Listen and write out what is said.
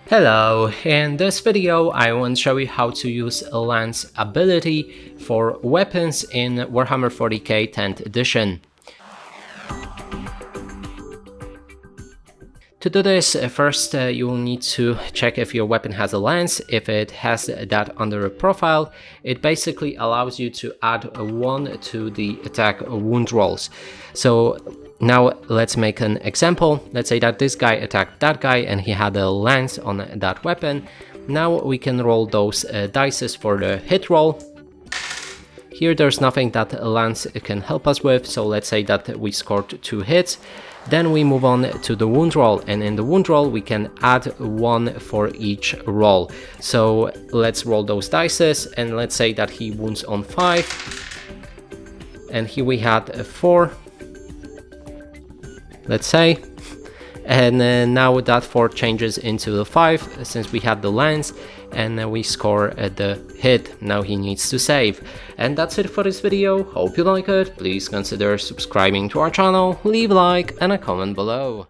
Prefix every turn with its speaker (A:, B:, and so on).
A: Hello, in this video I want to show you how to use a lance ability for weapons in Warhammer 40k 10th edition. To do this, first you will need to check if your weapon has a lance. If it has that under a profile, it basically allows you to add a 1 to the attack wound rolls. So now let's make an example. Let's say that this guy attacked that guy and he had a lance on that weapon. Now we can roll those dice for the hit roll. Here there's nothing that a lance can help us with, so let's say that we scored 2 hits. Then we move on to the wound roll, and in the wound roll we can add 1 for each roll. So let's roll those dice, and let's say that he wounds on 5, and here we had a 4, let's say, and now that 4 changes into the 5 since we had the lance, and we score the hit. Now he needs to save. And that's it for this video. Hope you like it. Please consider subscribing to our channel, leave a like and a comment below.